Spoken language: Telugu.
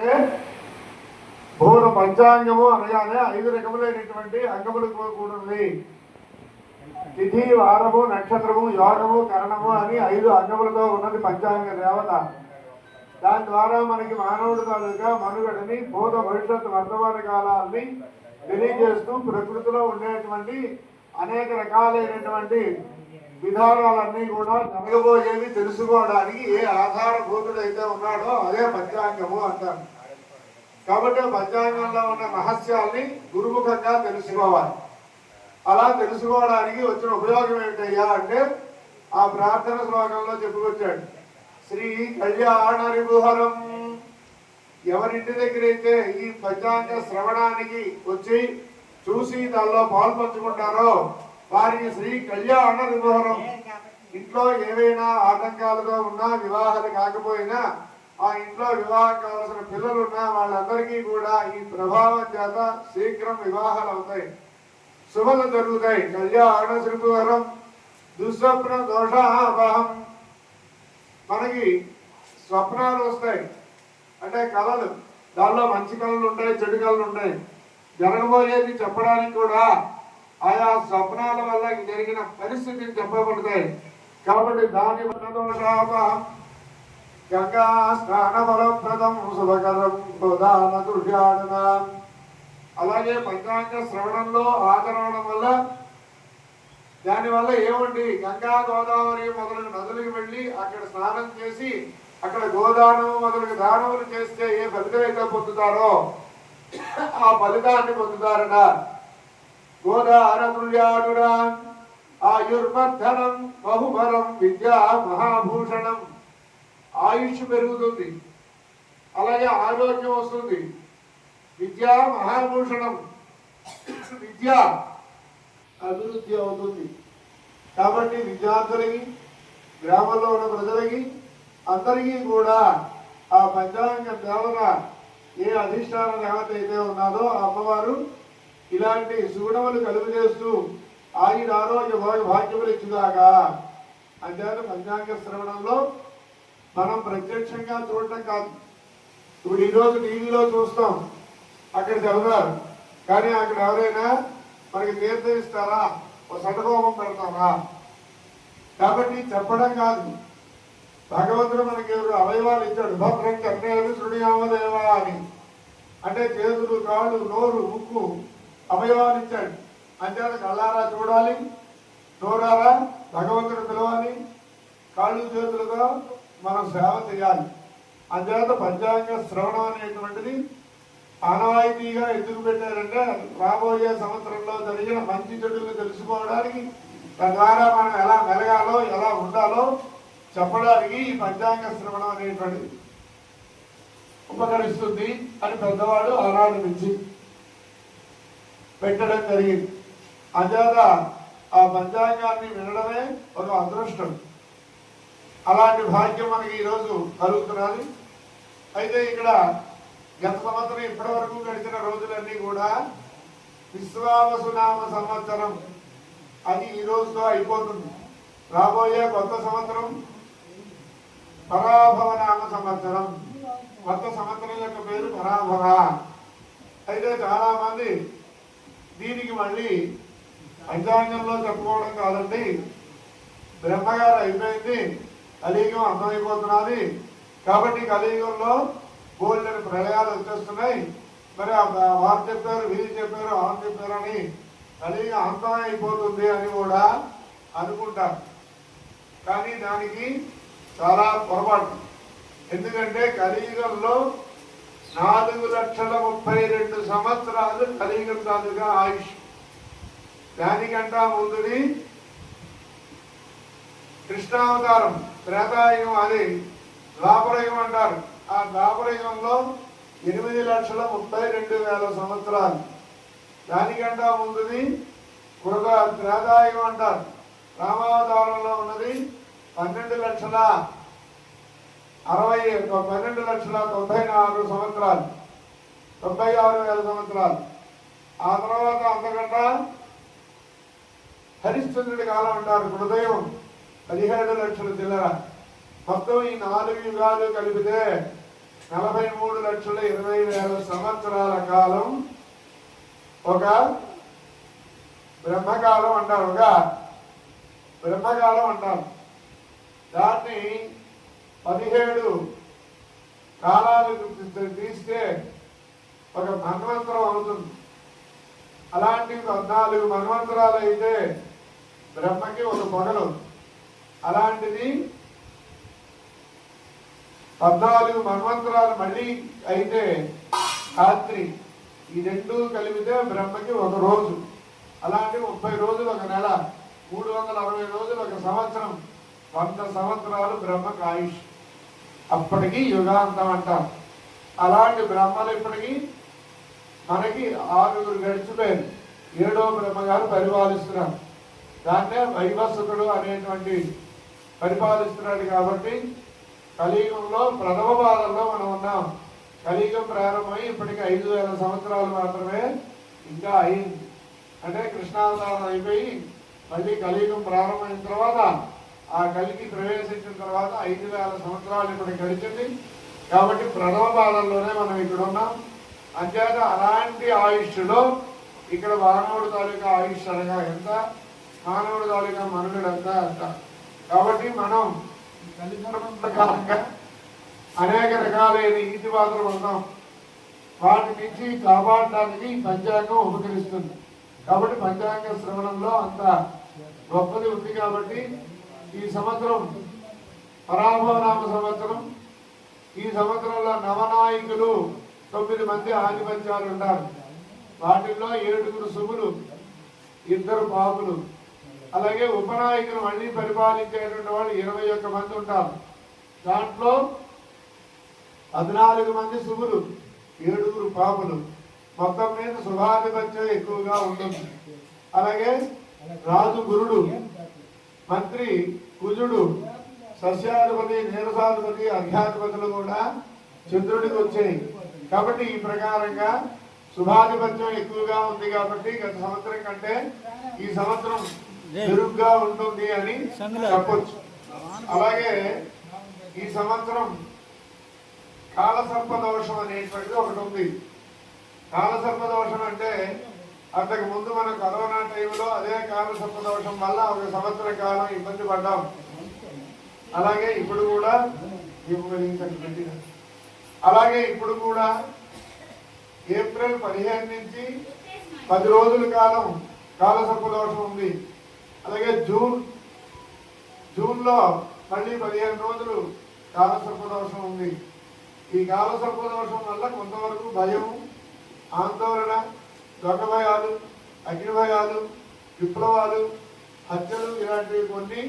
అంటే భూత పంచాంగము అనగానే 5 రకములైనటువంటి అంగములతో కూడినది. తిథి, వారము, నక్షత్రము, యోగము, కరణము అని 5 అంగములతో ఉన్నది పంచాంగ దేవత. దాని ద్వారా మనకి మానవుడి తాలూకా మనుగడని, భూత భవిష్యత్తు వర్తమాన కాలాన్ని తెలియజేస్తూ ప్రకృతిలో ఉండేటువంటి అనేక రకాలైనటువంటి విధానాలన్నీ కూడా జరగబోయేవి తెలుసుకోవడానికి ఏ ఆధారభూతుడైతే ఉన్నాడో అదే పంచాంగము అంటారు. కాబట్టి పంచాంగంలో ఉన్న రహస్యాల్ని గురుముఖంగా తెలుసుకోవాలి. అలా తెలుసుకోవడానికి వచ్చిన ఉపయోగం ఏమిటయ్యా అంటే ఆ ప్రార్థన శ్లోకంలో చెప్పుకొచ్చాడు. శ్రీ కళ్యాణరిపుహరం. ఎవరింటి దగ్గర అయితే ఈ పంచాంగ శ్రవణానికి వచ్చి చూసి దానిలో పాల్పంచుకుంటారో వారికి శ్రీ కళ్యాణరిపుహరం. ఇంట్లో ఏవైనా ఆటంకాలుగా ఉన్నా, వివాహాలు కాకపోయినా, ఆ ఇంట్లో వివాహం కావాల్సిన పిల్లలు ఉన్నా వాళ్ళందరికీ కూడా ఈ ప్రభావం చేత శీఘ్రం వివాహాలు అవుతాయి, శుభలు జరుగుతాయి. కళ్యాణ శ్రీపుహరం దుస్వప్న దోషాపహం. మనకి స్వప్నాలు వస్తాయి అంటే కళలు, దానిలో మంచి కళలు ఉంటాయి, చెడు కళలు ఉంటాయి. జరగబోయేది చెప్పడానికి కూడా ఆయా స్వప్నాల వల్ల జరిగిన పరిస్థితిని చెప్పబడతాయి. కాబట్టి దాని దోషాపహం గంగా స్నాన ఫలప్రదం శుభకరం గోదాన దృశ్యాడనం. అలాగే పంచాంగ శ్రవణంలో ఆచరణం వల్ల దానివల్ల ఏమండి, గంగా గోదావరి మొదలగు నదులకు వెళ్ళి అక్కడ స్నానం చేసి అక్కడ గోదానం మొదలగు దానములు చేస్తే ఏ ఫలితం అయితే పొందుతారో ఆ ఫలితాన్ని పొందుతారట. గోదాన తుల్యాడురా ఆయుర్వర్ధనం బహుబలం విద్యా మహాభూషణం. ఆయుష్ పెరుగుతుంది, అలాగే ఆరోగ్యం వస్తుంది. విద్యా మహాభూషణం, విద్య అభివృద్ధి అవుతుంది. కాబట్టి విద్యార్థులకి, గ్రామంలో ఉన్న ప్రజలకి అందరికీ కూడా ఆ పంచాంగ దేవత ఏ అధిష్టాన దేవత అయితే ఉన్నదో ఆ అమ్మవారు ఇలాంటి సుగుణములు కలుగు చేస్తూ ఆయుర ఆరోగ్య భాగ్యములు ఇచ్చుదాకా. అంతేత పంచాంగ శ్రవణంలో మనం ప్రత్యక్షంగా చూడటం కాదు. ఇప్పుడు ఈరోజు టీవీలో చూస్తాం, అక్కడ చదువుతారు, కానీ అక్కడ ఎవరైనా మనకి తీర్థం ఇస్తారా, ఒక సటకోపం పెడతారా? కాబట్టి చెప్పడం కాదు. భగవంతుడు మనకి అవయవాలు ఇచ్చాడు. భద్రం కర్ణేవి శృణుయామదేవా అని. అంటే చేతులు, కాళ్ళు, నోరు, ముక్కు అవయవాలు ఇచ్చాడు. అంతేత కళ్ళారా చూడాలి, నోరారా భగవంతుడు పిలవాలి, కాళ్ళు చేతులుగా మనం సేవ చేయాలి. అంతేత పంచాంగ శ్రవణం అనేటువంటిది ఆనవాయితీగా ఎందుకు పెట్టారంటే రాబోయే సంవత్సరంలో జరిగిన మంచి చెడులు తెలుసుకోవడానికి, తద్వారా మనం ఎలా మెలగాలో ఎలా ఉండాలో చెప్పడానికి ఈ పంచాంగ శ్రవణం అనేటువంటిది ఉపకరిస్తుంది అని పెద్దవాడు ఆనాడు నుంచి పెట్టడం జరిగింది. అంతేత ఆ పంచాంగాన్ని వినడమే ఒక అదృష్టం. అలాంటి భాగ్యం మనకి ఈరోజు కలుగుతున్నది. అయితే ఇక్కడ గత సంవత్సరం ఇప్పటి వరకు గడిచిన రోజులన్నీ కూడా విశ్వావసునామ సంవత్సరం అది ఈ రోజుతో అయిపోతుంది. రాబోయే కొత్త సంవత్సరం పరాభవనామ సంవత్సరం. కొత్త సంవత్సరం యొక్క పేరు పరాభవ. అయితే చాలా మంది దీనికి మళ్ళీ పంచాంగంలో చెప్పుకోవడం కాదండి, బ్రహ్మగారు అయిపోయింది, కలియుగం అర్థమైపోతున్నది, కాబట్టి కలియుగంలో బోల్డెని ప్రళయాలు వచ్చేస్తున్నాయి, మరి వారు చెప్పారు, వీరు చెప్పారు, ఆరు చెప్పారు అని కలియుగం అంతం అయిపోతుంది అని కూడా అనుకుంటారు. కానీ దానికి చాలా పొరపాటు. ఎందుకంటే కలియుగంలో 4,32,000 సంవత్సరాలు కలియుగం తాలూగా ఆయుష్. దానికంటా ముందుది కృష్ణావతారం, త్రేతాయుగం, అది ద్వాపరయుగం అంటారు. ఆ ద్వాపరయుగంలో 8,32,000 సంవత్సరాలు. దానికంటా ముందుది త్రేతాయుగం అంటారు. రామావతారంలో ఉన్నది 12,96,000 సంవత్సరాలు, 96,000 సంవత్సరాలు. ఆ తర్వాత అంతకంటా హరిశ్చంద్రుడి కాలం అంటారు, హృదయం 17 లక్షల చిల్లర. మొత్తం ఈ 4 యుగాలు కలిపితే 43,20,000 సంవత్సరాల కాలం ఒక బ్రహ్మకాలం అంటారు. ఒక బ్రహ్మకాలం అంటారు. దాన్ని 17 కాలాలు తీస్తే ఒక మన్వంతరం అవుతుంది. అలాంటి 14 మన్వంతరాలు అయితే బ్రహ్మకి ఒక పగలు. అలాంటిది 14 మన్వంతరాలు మళ్ళీ అయితే రాత్రి. ఈ రెండు కలిపితే బ్రహ్మకి ఒక రోజు. అలాంటి 30 రోజులు ఒక నెల, 360 రోజులు ఒక సంవత్సరం, 100 సంవత్సరాలు బ్రహ్మకు ఆయుష్. అప్పటికి యుగాంతం అంటారు. అలాంటి బ్రహ్మలు ఇప్పటికీ మనకి 6 గడిచిపోయారు. 7వ బ్రహ్మగారు పరిపాలిస్తున్నారు. దాన్నే వైవస్వతుడు అనేటువంటి పరిపాలిస్తున్నాడు. కాబట్టి కలియుగంలో ప్రథమ పాదంలో మనం ఉన్నాం. కలియుగం ప్రారంభమై ఇప్పటికి 5,000 సంవత్సరాలు మాత్రమే ఇంకా అయింది. అంటే కృష్ణావతారం అయిపోయి మళ్ళీ కలియుగం ప్రారంభమైన తర్వాత ఆ కలికి ప్రవేశించిన తర్వాత 5,000 సంవత్సరాలు ఇప్పటికి గడిచింది. కాబట్టి ప్రథమ పాదంలోనే మనం ఇక్కడ ఉన్నాం. అంచేత అలాంటి ఆయుష్లో ఇక్కడ మానవుడి తాలూకా ఆయుష్ అనగా ఎంత, మానవుడి తాలూకా మనుగడ ఎంత అంట. కాబట్టి మనం కలిధర్మం ప్రకారంగా అనేక రకాలైన ఈతిబాధలు ఉన్నాం. వాటి నుంచి కాపాడడానికి పంచాంగం ఉపకరిస్తుంది. కాబట్టి పంచాంగ శ్రవణంలో అంత గొప్పది ఉంది. కాబట్టి ఈ సంవత్సరం పరాభవనామ సంవత్సరం. ఈ సంవత్సరంలో నవనాయకులు 9 మంది ఆధిపత్యాలు ఉంటారు. వాటిల్లో 7 శుభులు, 2 పాపులు. అలాగే ఉపనాయకులు మళ్ళీ పరిపాలించేటువంటి వాళ్ళు 21 మంది ఉంటారు. దాంట్లో 14 మంది శుభులు, 7 పాపులు. మొత్తం మీద శుభాధిపత్యం ఎక్కువగా ఉంటుంది. అలాగే రాజు గురుడు, మంత్రి కుజుడు, సస్యాధిపతి, నీరసాధిపతి, అర్ఘ్యాధిపతులు కూడా చంద్రుడికి వచ్చాయి. కాబట్టి ఈ ప్రకారంగా శుభాధిపత్యం ఎక్కువగా ఉంది. కాబట్టి గత సంవత్సరం కంటే ఈ సంవత్సరం మెరుగ్గా ఉంటుంది అని చెప్పొచ్చు. అలాగే ఈ సంవత్సరం కాలసర్ప దోషం అనేటువంటిది ఒకటి ఉంది. కాలసర్ప దోషం అంటే అంతకు ముందు మన కరోనా టైంలో అదే కాలసర్ప దోషం వల్ల 1 సంవత్సర కాలం ఇబ్బంది పడ్డాం. అలాగే ఇప్పుడు కూడా ఏప్రిల్ 15 నుంచి 10 రోజుల కాలం కాలసర్ప దోషం ఉంది. అలాగే జూన్లో మళ్ళీ 15 రోజులు కాలసర్ప దోషం ఉంది. ఈ కాలసర్ప దోషం వల్ల కొంతవరకు భయం, ఆందోళన, దొంగ భయాలు, అగ్ని భయాలు, విప్లవాలు, హత్యలు ఇలాంటివి కొన్ని